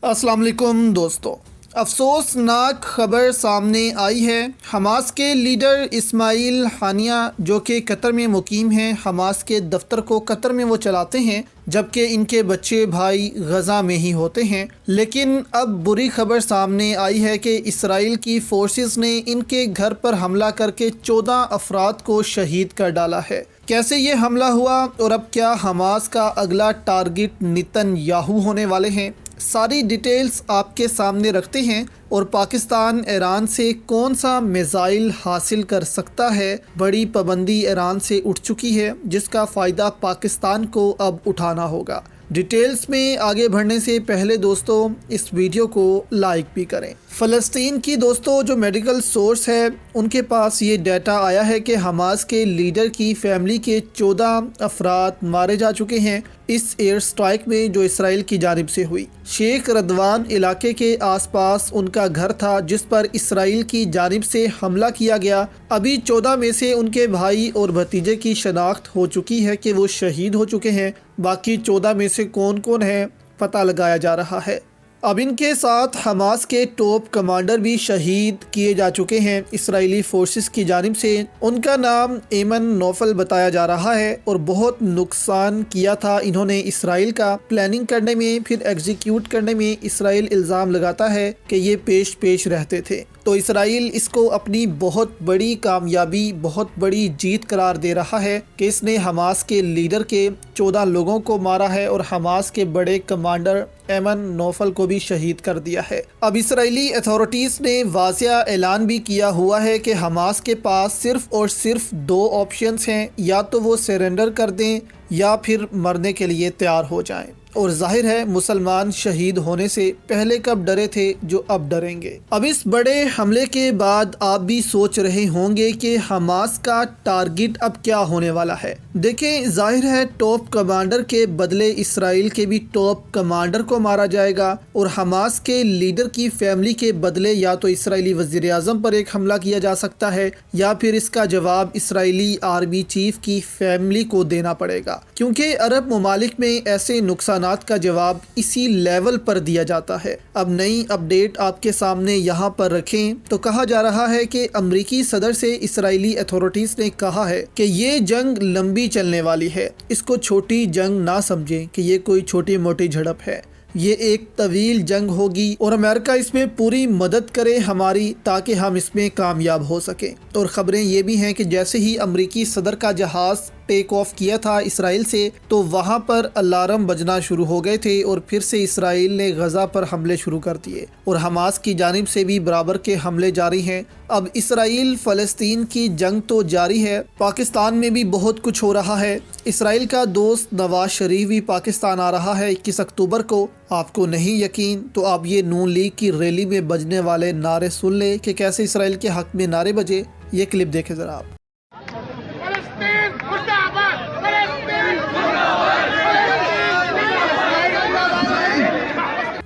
अस्सलाम वालेकुम दोस्तों, अफसोसनाक खबर सामने आई है। हमास के लीडर इस्माइल हानिया जो कि कतर में मुकीम हैं, हमास के दफ्तर को कतर में वो चलाते हैं, जबकि इनके बच्चे भाई गज़ा में ही होते हैं। लेकिन अब बुरी खबर सामने आई है कि इसराइल की फोर्सेस ने इनके घर पर हमला करके 14 अफराद को शहीद कर डाला है। कैसे ये हमला हुआ और अब क्या हमास का अगला टारगेट नेतन्याहू होने वाले हैं, सारी डिटेल्स आपके सामने रखते हैं। और पाकिस्तान ईरान से कौन सा मिसाइल हासिल कर सकता है, बड़ी पाबंदी ईरान से उठ चुकी है जिसका फ़ायदा पाकिस्तान को अब उठाना होगा। डिटेल्स में आगे बढ़ने से पहले दोस्तों इस वीडियो को लाइक भी करें। फ़लस्तीन की दोस्तों जो मेडिकल सोर्स है उनके पास ये डाटा आया है कि हमास के लीडर की फैमिली के 14 अफराद मारे जा चुके हैं इस एयर स्ट्राइक में जो इसराइल की जानिब से हुई। शेख रदवान इलाके के आसपास उनका घर था जिस पर इसराइल की जानिब से हमला किया गया। अभी 14 में से उनके भाई और भतीजे की शनाख्त हो चुकी है कि वो शहीद हो चुके हैं। बाकी 14 में से कौन कौन है पता लगाया जा रहा है। अब इनके साथ हमास के टॉप कमांडर भी शहीद किए जा चुके हैं इसराइली फोर्सेस की जानिब से। उनका नाम एमन नौफल बताया जा रहा है और बहुत नुकसान किया था इन्होंने इसराइल का। प्लानिंग करने में फिर एग्जीक्यूट करने में इसराइल इल्ज़ाम लगाता है कि ये पेश रहते थे। तो इसराइल इसको अपनी बहुत बड़ी कामयाबी, बहुत बड़ी जीत करार दे रहा है कि इसने हमास के लीडर के 14 लोगों को मारा है और हमास के बड़े कमांडर एमन नौफल को भी शहीद कर दिया है। अब इसराइली अथॉरिटीज़ ने वाज़िया ऐलान भी किया हुआ है कि हमास के पास सिर्फ और सिर्फ 2 ऑप्शंस हैं, या तो वो सरेंडर कर दें या फिर मरने के लिए तैयार हो जाएं। और जाहिर है मुसलमान शहीद होने से पहले कब डरे थे जो अब डरेंगे। अब इस बड़े हमले के बाद आप भी सोच रहे होंगे कि हमास का टारगेट अब क्या होने वाला है। देखें, जाहिर है टॉप कमांडर के बदले इसराइल के भी टॉप कमांडर को मारा जाएगा और हमास के लीडर की फैमिली के बदले या तो इसराइली वज़ीर आज़म पर एक हमला किया जा सकता है या फिर इसका जवाब इसराइली आर्मी चीफ की फैमिली को देना पड़ेगा, क्योंकि अरब ममालिक में ऐसे नुकसान का जवाब इसी लेवल पर दिया जाता है। अब नई अपडेट आपके सामने यहाँ पर रखें तो कहा जा रहा है कि अमरीकी सदर से इसराइली अथॉरिटीज ने कहा है कि ये जंग लंबी चलने वाली है, इसको छोटी जंग ना समझें कि ये कोई छोटी मोटी झड़प है, ये एक तवील जंग होगी और अमेरिका इसमें पूरी मदद करे हमारी ताकि हम इसमें कामयाब हो सकें। और ख़बरें ये भी हैं कि जैसे ही अमरीकी सदर का जहाज़ टेक ऑफ किया था इसराइल से तो वहाँ पर अलार्म बजना शुरू हो गए थे और फिर से इसराइल ने गज़ा पर हमले शुरू कर दिए और हमास की जानिब से भी बराबर के हमले जारी हैं। अब इसराइल फ़लस्तीन की जंग तो जारी है, पाकिस्तान में भी बहुत कुछ हो रहा है। इसराइल का दोस्त नवाज शरीफ भी पाकिस्तान आ रहा है 21 अक्टूबर को। आपको नहीं यकीन तो आप ये नून लीग की रैली में बजने वाले नारे सुन ले कि कैसे इसराइल के हक में नारे बजे। ये क्लिप देखें ज़रा आप।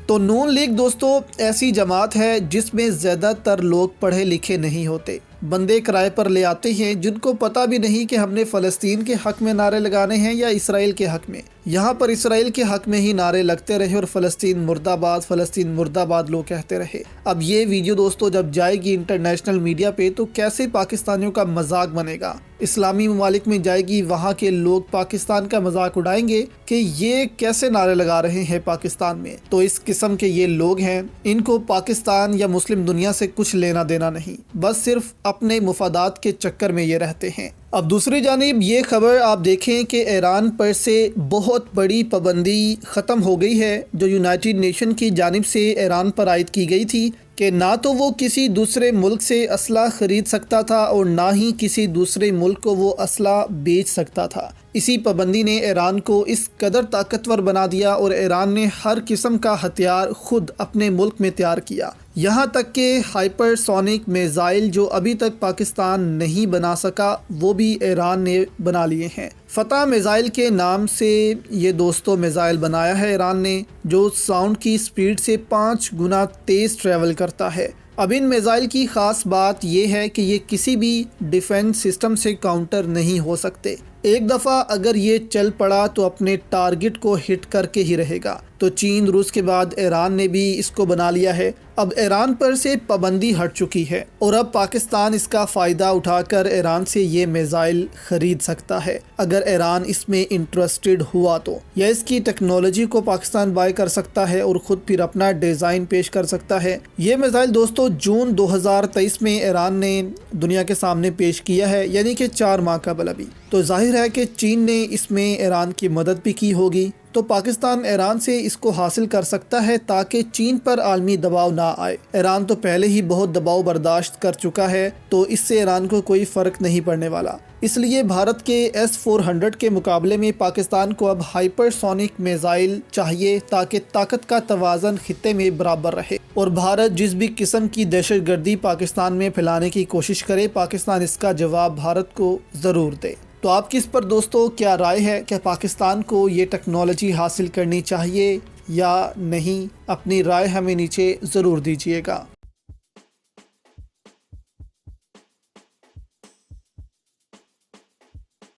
तो नून लीग दोस्तों ऐसी जमात है जिसमें ज़्यादातर लोग पढ़े लिखे नहीं होते, बंदे किराए पर ले आते हैं जिनको पता भी नहीं कि हमने फ़लस्तीन के हक़ में नारे लगाने हैं या इसराइल के हक़ में। यहाँ पर इसराइल के हक़ में ही नारे लगते रहे और फ़लस्तीन मुर्दाबाद लोग कहते रहे। अब ये वीडियो दोस्तों जब जाएगी इंटरनेशनल मीडिया पे तो कैसे पाकिस्तानियों का मजाक बनेगा, इस्लामी ममालिक में जाएगी, वहाँ के लोग पाकिस्तान का मजाक उड़ाएंगे कि ये कैसे नारे लगा रहे हैं पाकिस्तान में। तो इस किस्म के ये लोग हैं, इनको पाकिस्तान या मुस्लिम दुनिया से कुछ लेना देना नहीं, बस सिर्फ अपने मुफादात के चक्कर में ये रहते हैं। अब दूसरी जानिब ये खबर आप देखें कि ईरान पर से बहुत बड़ी पाबंदी ख़त्म हो गई है जो यूनाइटेड नेशन की जानिब से ईरान पर आयद की गई थी कि ना तो वो किसी दूसरे मुल्क से असला ख़रीद सकता था और ना ही किसी दूसरे मुल्क को वो असला बेच सकता था। इसी पाबंदी ने ईरान को इस कदर ताकतवर बना दिया और ईरान ने हर किस्म का हथियार खुद अपने मुल्क में तैयार किया, यहाँ तक कि हाइपरसोनिक मिसाइल जो अभी तक पाकिस्तान नहीं बना सका वो भी ईरान ने बना लिए हैं। फतह मिसाइल के नाम से ये दोस्तों मिसाइल बनाया है ईरान ने, जो साउंड की स्पीड से 5 गुना तेज़ ट्रैवल करता है। अब इन मिसाइल की ख़ास बात यह है कि ये किसी भी डिफेंस सिस्टम से काउंटर नहीं हो सकते। ایک دفعہ اگر یہ چل پڑا تو اپنے ٹارگٹ کو ہٹ کر کے ہی رہے گا۔ تو چین روس کے بعد ایران نے بھی اس کو بنا لیا ہے۔ اب ایران پر سے پابندی ہٹ چکی ہے اور اب پاکستان اس کا فائدہ اٹھا کر ایران سے یہ میزائل خرید سکتا ہے اگر ایران اس میں انٹرسٹڈ ہوا تو، یا اس کی ٹیکنالوجی کو پاکستان بائی کر سکتا ہے اور خود پھر اپنا ڈیزائن پیش کر سکتا ہے۔ یہ میزائل دوستو جون 2023 میں ایران نے دنیا کے سامنے پیش کیا ہے، یعنی کہ 4 ماہ قبل ابھی۔ تو ظاہر ہے کہ چین نے اس میں ایران کی مدد بھی کی ہوگی، تو پاکستان ایران سے اس کو حاصل کر سکتا ہے تاکہ چین پر عالمی دباؤ نہ آئے۔ ایران تو پہلے ہی بہت دباؤ برداشت کر چکا ہے، تو اس سے ایران کو کوئی فرق نہیں پڑنے والا۔ اس لیے بھارت کے S-400 کے مقابلے میں پاکستان کو اب ہائپر سونک میزائل چاہیے تاکہ طاقت کا توازن خطے میں برابر رہے، اور بھارت جس بھی قسم کی دہشت گردی پاکستان میں پھیلانے کی کوشش کرے، پاکستان اس کا جواب بھارت کو ضرور دے۔ تو آپ کی اس پر دوستو کیا رائے ہے کہ پاکستان کو یہ ٹیکنالوجی حاصل کرنی چاہیے یا نہیں؟ اپنی رائے ہمیں نیچے ضرور دیجیے گا۔